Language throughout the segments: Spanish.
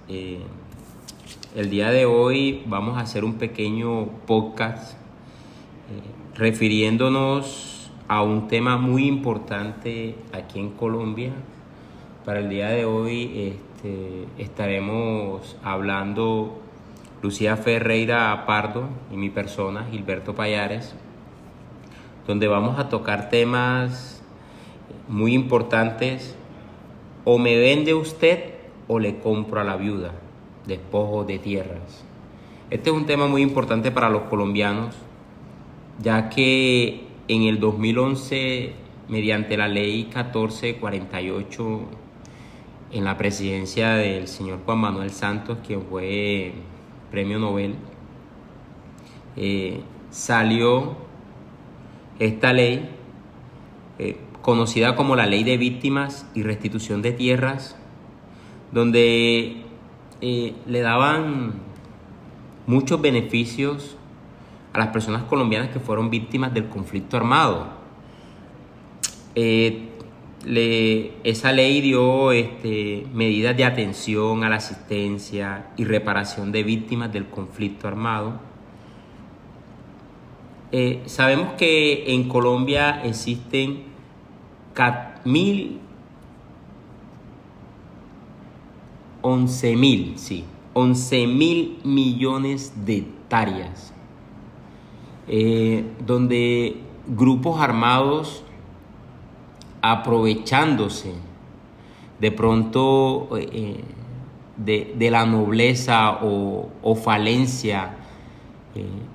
Eh, el día de hoy vamos a hacer un pequeño podcast refiriéndonos a un tema muy importante aquí en Colombia. Para el día de hoy estaremos hablando Lucía Ferreira Pardo y mi persona, Gilberto Payares, donde vamos a tocar temas muy importantes. O me vende usted o le compro a la viuda, despojo de tierras. Este es un tema muy importante para los colombianos, ya que en el 2011, mediante la ley 1448, en la presidencia del señor Juan Manuel Santos, quien fue premio Nobel, salió esta ley conocida como la Ley de Víctimas y Restitución de Tierras, donde le daban muchos beneficios a las personas colombianas que fueron víctimas del conflicto armado. Esa ley dio medidas de atención a la asistencia y reparación de víctimas del conflicto armado. Sabemos que en Colombia existen 11 mil millones de hectáreas, donde grupos armados, aprovechándose de pronto de la nobleza o falencia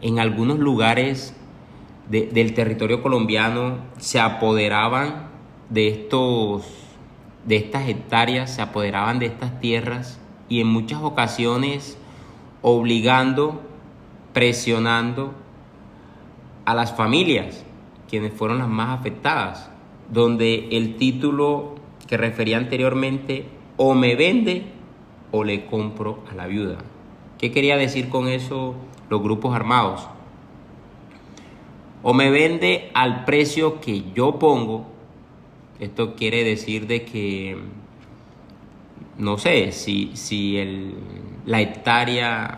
en algunos lugares del territorio colombiano, se apoderaban de estas hectáreas, se apoderaban de estas tierras, y en muchas ocasiones obligando, presionando a las familias, quienes fueron las más afectadas, donde el título que refería anteriormente, o me vende o le compro a la viuda. ¿Qué quería decir con eso los grupos armados? O me vende al precio que yo pongo. Esto quiere decir de que, no sé, si la hectárea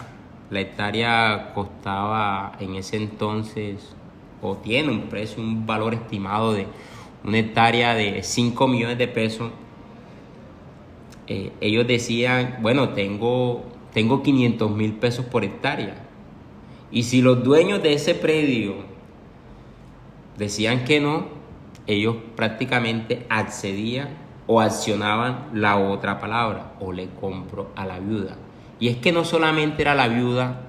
costaba en ese entonces, o tiene un precio, un valor estimado de una hectárea de 5 millones de pesos, ellos decían, bueno, tengo 500,000 pesos por hectárea. Y si los dueños de ese predio decían que no, ellos prácticamente accedían o accionaban la otra palabra, o le compro a la viuda. Y es que no solamente era la viuda,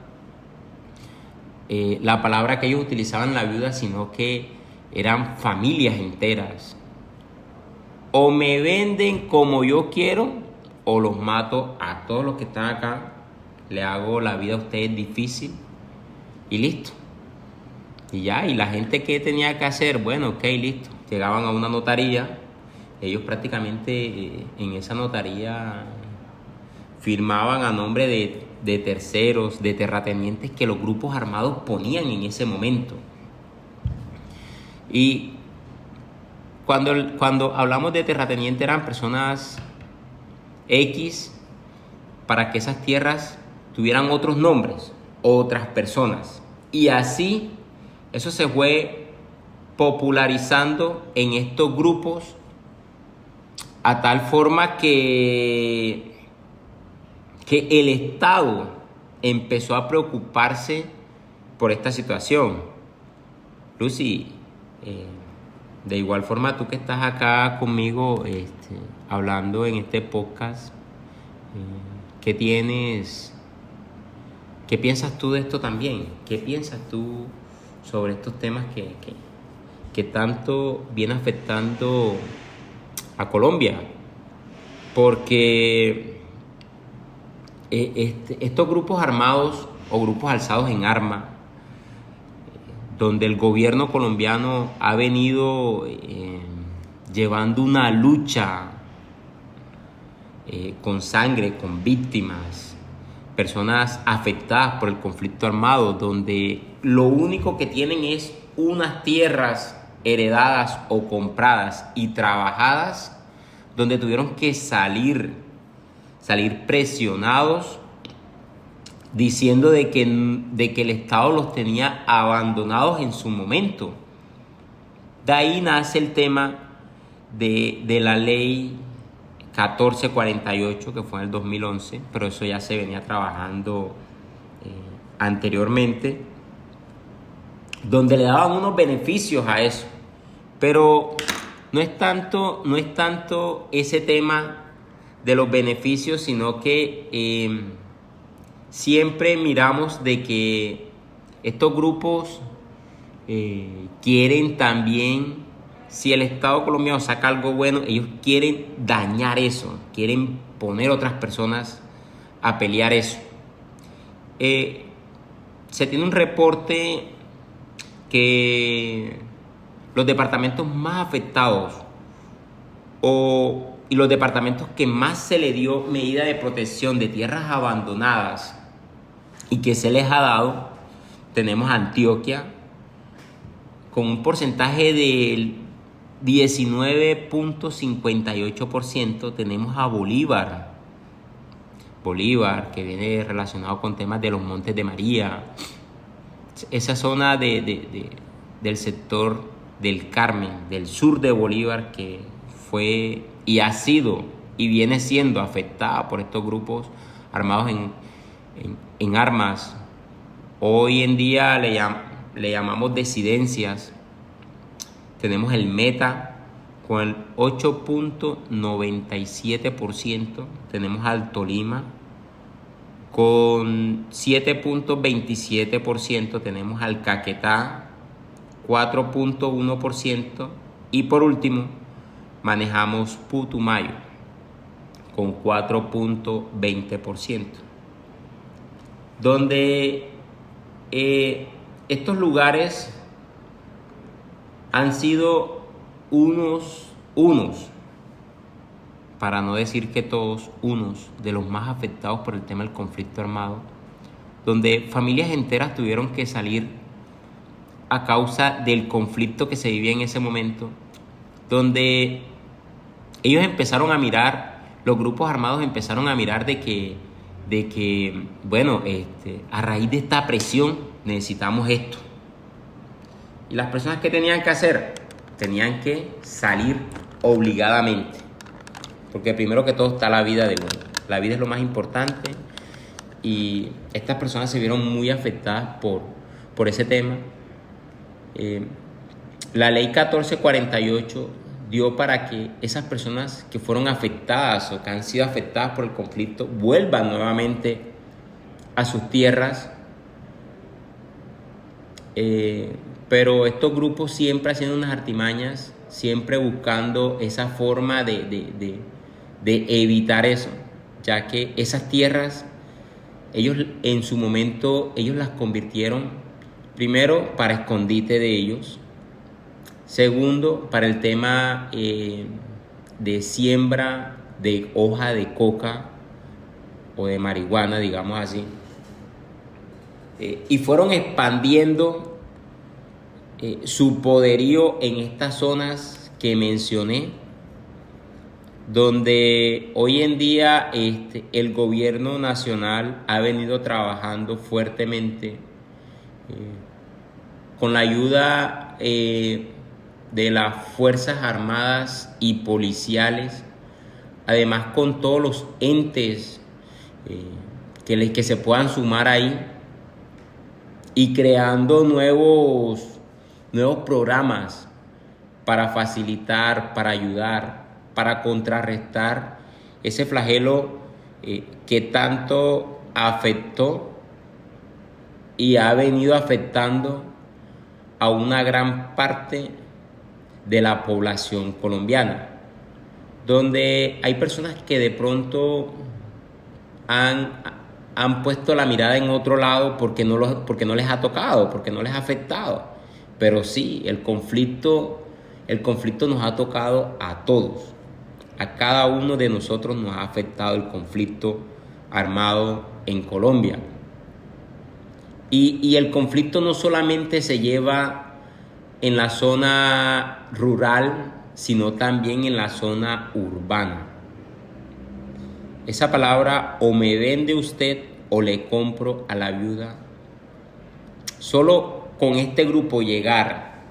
la palabra que ellos utilizaban, la viuda, sino que eran familias enteras. O me venden como yo quiero, o los mato a todos los que están acá, le hago la vida a ustedes difícil y listo. Y ya, y la gente, ¿qué tenía que hacer? Bueno, ok, listo. Llegaban a una notaría, ellos prácticamente en esa notaría firmaban a nombre de terceros, de terratenientes que los grupos armados ponían en ese momento. Y cuando hablamos de terrateniente, eran personas X, para que esas tierras tuvieran otros nombres, otras personas. Y así eso se fue popularizando en estos grupos, a tal forma que el Estado empezó a preocuparse por esta situación. Lucy, de igual forma, tú que estás acá conmigo hablando en este podcast, ¿qué piensas tú de esto también? ¿Qué piensas tú sobre estos temas que tanto viene afectando a Colombia? Porque estos grupos armados o grupos alzados en armas, donde el gobierno colombiano ha venido llevando una lucha con sangre, con víctimas, personas afectadas por el conflicto armado, donde lo único que tienen es unas tierras heredadas o compradas y trabajadas, donde tuvieron que salir salir presionados diciendo de que el Estado los tenía abandonados en su momento. De ahí nace el tema de la ley 1448, que fue en el 2011, pero eso ya se venía trabajando anteriormente, donde le daban unos beneficios a eso. Pero no es tanto ese tema de los beneficios, sino que siempre miramos de que estos grupos quieren también, si el Estado colombiano saca algo bueno, ellos quieren dañar eso, quieren poner a otras personas a pelear eso. Se tiene un reporte que los departamentos más afectados y los departamentos que más se le dio medida de protección de tierras abandonadas y que se les ha dado, tenemos a Antioquia con un porcentaje del 19.58%, tenemos a Bolívar, que viene relacionado con temas de los Montes de María, esa zona del sector del Carmen, del sur de Bolívar, que fue y ha sido y viene siendo afectada por estos grupos armados en armas. Hoy en día le llamamos disidencias. Tenemos el Meta con el 8.97%, tenemos al Tolima con 7.27%, tenemos al Caquetá 4.1% y por último manejamos Putumayo con 4.20%, donde estos lugares han sido unos, para no decir que todos, unos de los más afectados por el tema del conflicto armado, donde familias enteras tuvieron que salir a causa del conflicto que se vivía en ese momento, donde ellos empezaron a mirar, los grupos armados empezaron a mirar de que bueno, a raíz de esta presión necesitamos esto. Y las personas que tenían que hacer, tenían que salir obligadamente, porque primero que todo está la vida del uno. La vida es lo más importante y estas personas se vieron muy afectadas por ese tema. La ley 1448 dio para que esas personas que fueron afectadas o que han sido afectadas por el conflicto vuelvan nuevamente a sus tierras. Pero estos grupos siempre haciendo unas artimañas, siempre buscando esa forma de evitar eso, ya que esas tierras, ellos en su momento, ellos las convirtieron primero para escondite de ellos, segundo para el tema de siembra de hoja de coca o de marihuana, digamos así, y fueron expandiendo su poderío en estas zonas que mencioné, donde hoy en día el gobierno nacional ha venido trabajando fuertemente con la ayuda de las Fuerzas Armadas y policiales, además con todos los entes que se puedan sumar ahí y creando nuevos programas para facilitar, para ayudar, para contrarrestar ese flagelo que tanto afectó y ha venido afectando a una gran parte de la población colombiana, donde hay personas que de pronto han puesto la mirada en otro lado porque no les ha tocado, porque no les ha afectado. Pero sí, el conflicto nos ha tocado a todos. A cada uno de nosotros nos ha afectado el conflicto armado en Colombia. Y el conflicto no solamente se lleva en la zona rural, sino también en la zona urbana. Esa palabra, o me vende usted o le compro a la viuda. Solo con este grupo llegar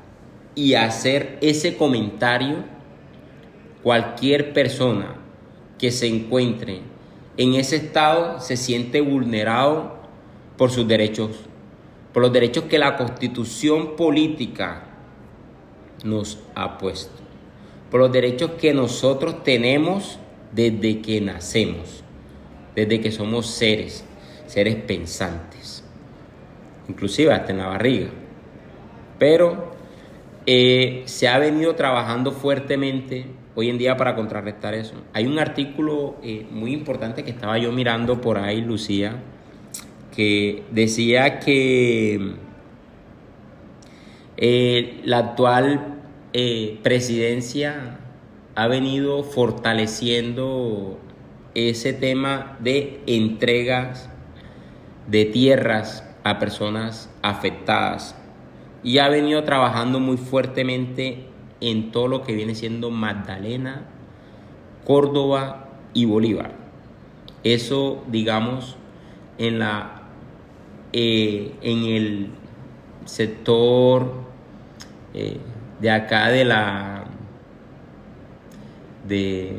y hacer ese comentario, cualquier persona que se encuentre en ese estado se siente vulnerado por sus derechos, por los derechos que la Constitución política nos ha puesto, por los derechos que nosotros tenemos desde que nacemos, desde que somos seres pensantes, inclusive hasta en la barriga. Pero se ha venido trabajando fuertemente hoy en día para contrarrestar eso. Hay un artículo muy importante que estaba yo mirando por ahí, Lucía, que decía que la actual presidencia ha venido fortaleciendo ese tema de entregas de tierras a personas afectadas y ha venido trabajando muy fuertemente en todo lo que viene siendo Magdalena, Córdoba y Bolívar. Eso, digamos, en el sector de acá de,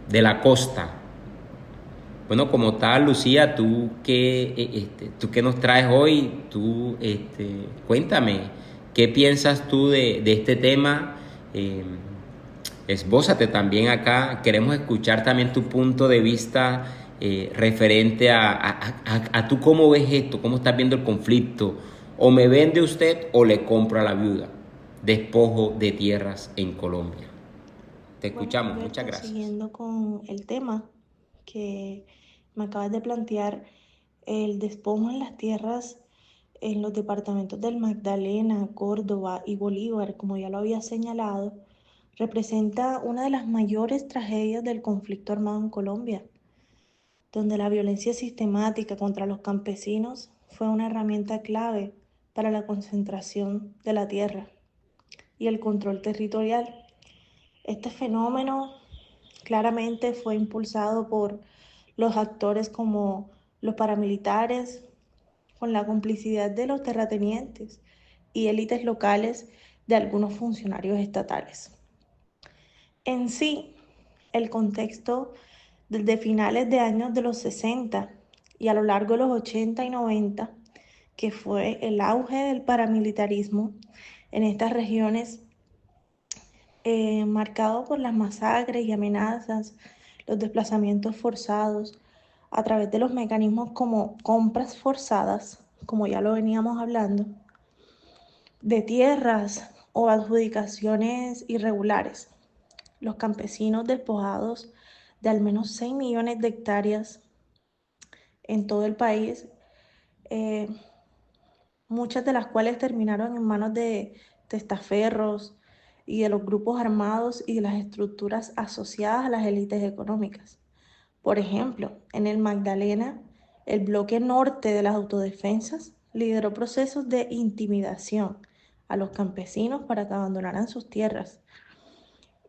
de la costa. Bueno, como tal, Lucía, tú qué nos traes hoy, cuéntame, ¿qué piensas tú de este tema? Eh, Esbózate también acá, queremos escuchar también tu punto de vista referente a tú cómo ves esto, cómo estás viendo el conflicto, o me vende usted o le compro a la viuda, despojo de tierras en Colombia. Te Bueno, escuchamos, muchas Alberto, gracias. siguiendo con el tema que me acabas de plantear, el despojo en las tierras en los departamentos del Magdalena, Córdoba y Bolívar, como ya lo había señalado, representa una de las mayores tragedias del conflicto armado en Colombia, donde la violencia sistemática contra los campesinos fue una herramienta clave para la concentración de la tierra y el control territorial. Este fenómeno claramente fue impulsado por los actores como los paramilitares, con la complicidad de los terratenientes y élites locales de algunos funcionarios estatales. En sí, el contexto desde finales de años de los 60 y a lo largo de los 80 y 90, que fue el auge del paramilitarismo en estas regiones, marcado por las masacres y amenazas, los desplazamientos forzados, a través de los mecanismos como compras forzadas, como ya lo veníamos hablando, de tierras o adjudicaciones irregulares. Los campesinos despojados de al menos 6 millones de hectáreas en todo el país, eh, muchas de las cuales terminaron en manos de testaferros y de los grupos armados y de las estructuras asociadas a las élites económicas. Por ejemplo, en el Magdalena, el bloque norte de las autodefensas lideró procesos de intimidación a los campesinos para que abandonaran sus tierras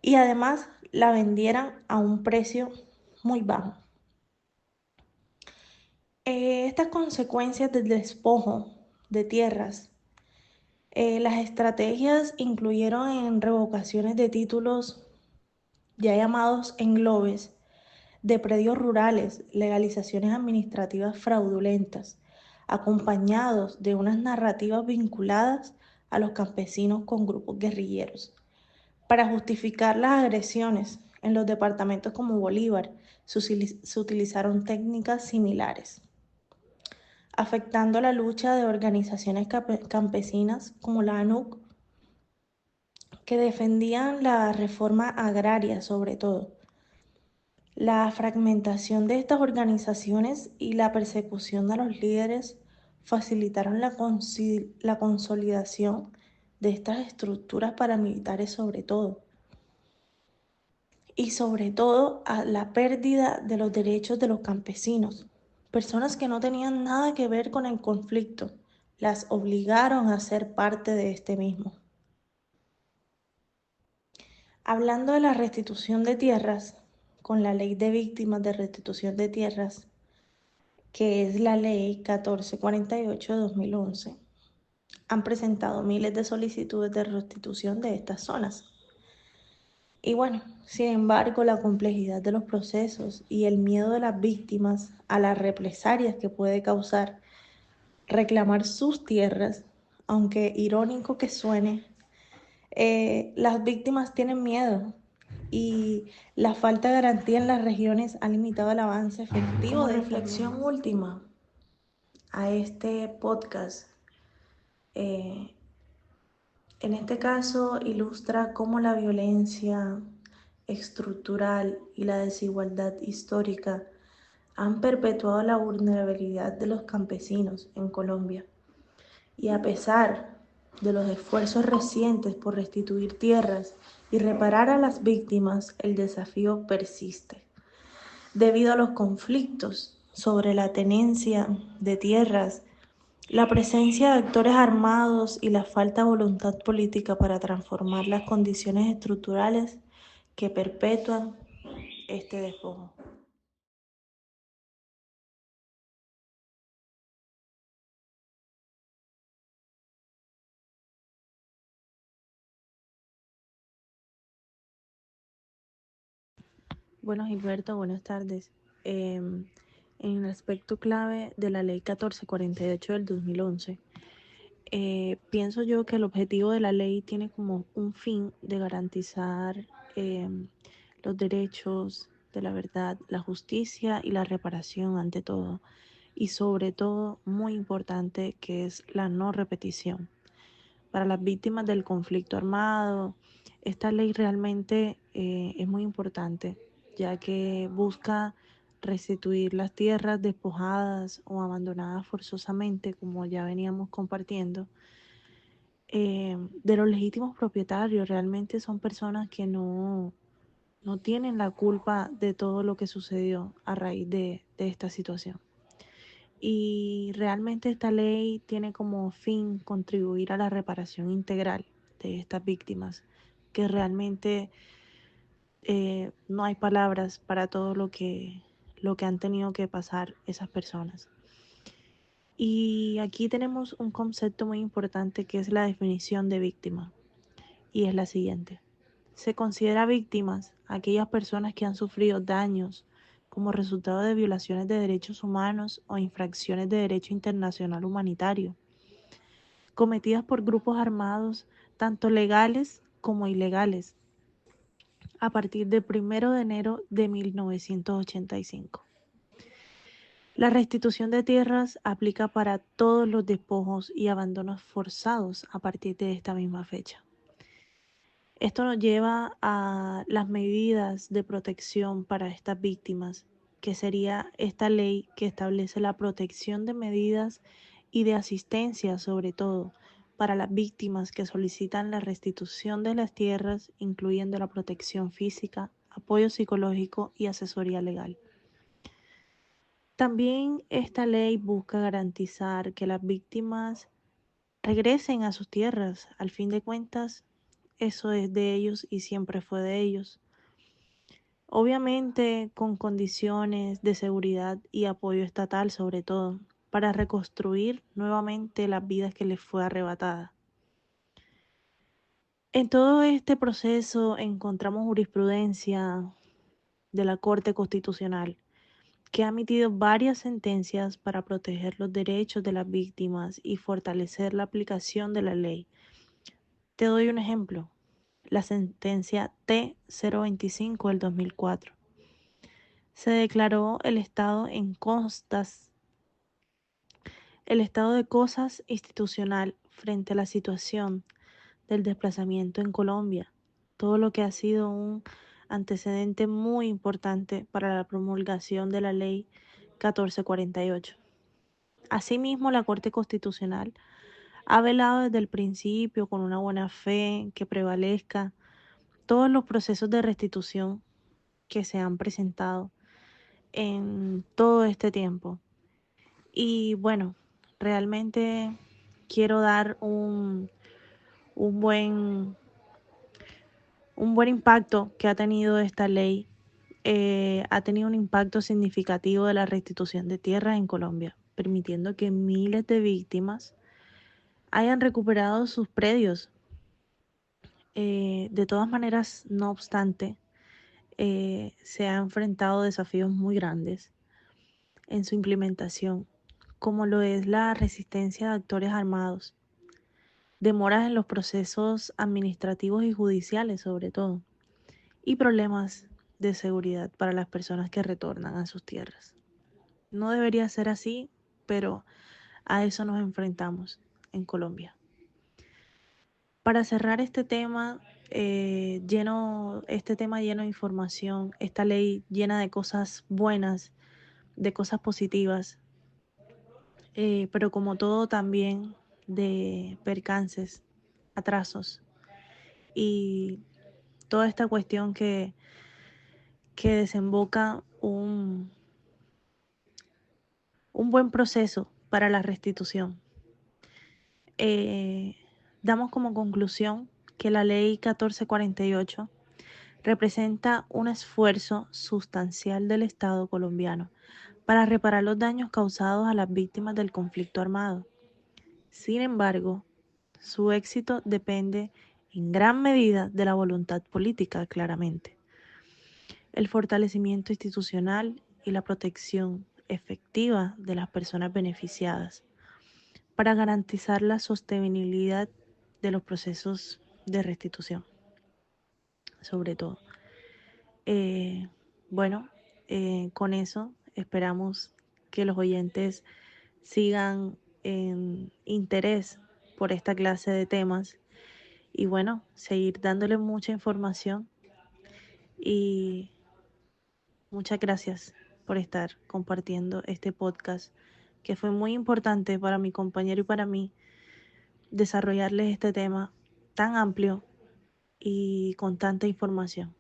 y además la vendieran a un precio muy bajo. Estas consecuencias del despojo de tierras, las estrategias incluyeron en revocaciones de títulos ya llamados englobes de predios rurales, legalizaciones administrativas fraudulentas, acompañados de unas narrativas vinculadas a los campesinos con grupos guerrilleros. Para justificar las agresiones en los departamentos como Bolívar, se utilizaron técnicas similares, afectando la lucha de organizaciones campesinas como la ANUC, que defendían la reforma agraria sobre todo. La fragmentación de estas organizaciones y la persecución de los líderes facilitaron la consolidación de estas estructuras paramilitares sobre todo, y sobre todo a la pérdida de los derechos de los campesinos, personas que no tenían nada que ver con el conflicto, las obligaron a ser parte de este mismo. Hablando de la restitución de tierras, con la Ley de Víctimas de Restitución de Tierras, que es la Ley 1448 de 2011, han presentado miles de solicitudes de restitución de estas zonas. Y bueno, sin embargo, la complejidad de los procesos y el miedo de las víctimas a las represalias que puede causar reclamar sus tierras, aunque irónico que suene, las víctimas tienen miedo y la falta de garantía en las regiones ha limitado el avance efectivo. Como reflexión última a este podcast, eh, en este caso ilustra cómo la violencia estructural y la desigualdad histórica han perpetuado la vulnerabilidad de los campesinos en Colombia. Y a pesar de los esfuerzos recientes por restituir tierras y reparar a las víctimas, el desafío persiste. Debido a los conflictos sobre la tenencia de tierras, la presencia de actores armados y la falta de voluntad política para transformar las condiciones estructurales que perpetúan este despojo. Bueno, Gilberto, buenas tardes. En el aspecto clave de la Ley 1448 del 2011, pienso yo que el objetivo de la ley tiene como un fin de garantizar los derechos de la verdad, la justicia y la reparación ante todo. Y sobre todo, muy importante, que es la no repetición. Para las víctimas del conflicto armado, esta ley realmente es muy importante, ya que busca restituir las tierras despojadas o abandonadas forzosamente, como ya veníamos compartiendo, de los legítimos propietarios. Realmente son personas que no tienen la culpa de todo lo que sucedió a raíz de esta situación. Y realmente esta ley tiene como fin contribuir a la reparación integral de estas víctimas, que realmente no hay palabras para todo lo que han tenido que pasar esas personas. Y aquí tenemos un concepto muy importante que es la definición de víctima, y es la siguiente. Se considera víctimas aquellas personas que han sufrido daños como resultado de violaciones de derechos humanos o infracciones de derecho internacional humanitario, cometidas por grupos armados, tanto legales como ilegales, a partir del 1 de enero de 1985. La restitución de tierras aplica para todos los despojos y abandonos forzados a partir de esta misma fecha. Esto nos lleva a las medidas de protección para estas víctimas, que sería esta ley que establece la protección de medidas y de asistencia, sobre todo, para las víctimas que solicitan la restitución de las tierras, incluyendo la protección física, apoyo psicológico y asesoría legal. También esta ley busca garantizar que las víctimas regresen a sus tierras. Al fin de cuentas, eso es de ellos y siempre fue de ellos. Obviamente con condiciones de seguridad y apoyo estatal, sobre todo, para reconstruir nuevamente las vidas que les fue arrebatada. En todo este proceso encontramos jurisprudencia de la Corte Constitucional, que ha emitido varias sentencias para proteger los derechos de las víctimas y fortalecer la aplicación de la ley. Te doy un ejemplo: la sentencia T-025 del 2004. Se declaró el estado de cosas institucional frente a la situación del desplazamiento en Colombia, todo lo que ha sido un antecedente muy importante para la promulgación de la ley 1448. Asimismo, la Corte Constitucional ha velado desde el principio con una buena fe que prevalezca todos los procesos de restitución que se han presentado en todo este tiempo. Y bueno, realmente quiero dar un buen, un buen impacto que ha tenido esta ley ha tenido un impacto significativo de la restitución de tierras en Colombia, permitiendo que miles de víctimas hayan recuperado sus predios. De todas maneras, no obstante, se ha enfrentado a desafíos muy grandes en su implementación, como lo es la resistencia de actores armados, demoras en los procesos administrativos y judiciales sobre todo, y problemas de seguridad para las personas que retornan a sus tierras. No debería ser así, pero a eso nos enfrentamos en Colombia. Para cerrar este tema, este tema lleno de información, esta ley llena de cosas buenas, de cosas positivas, pero como todo también de percances, atrasos y toda esta cuestión que desemboca un buen proceso para la restitución. Eh, Damos como conclusión que la ley 1448 representa un esfuerzo sustancial del Estado colombiano para reparar los daños causados a las víctimas del conflicto armado. Sin embargo, su éxito depende en gran medida de la voluntad política, claramente, el fortalecimiento institucional y la protección efectiva de las personas beneficiadas para garantizar la sostenibilidad de los procesos de restitución, sobre todo. Eh, bueno, con eso esperamos que los oyentes sigan en interés por esta clase de temas y bueno, seguir dándole mucha información y muchas gracias por estar compartiendo este podcast que fue muy importante para mi compañero y para mí desarrollarles este tema tan amplio y con tanta información.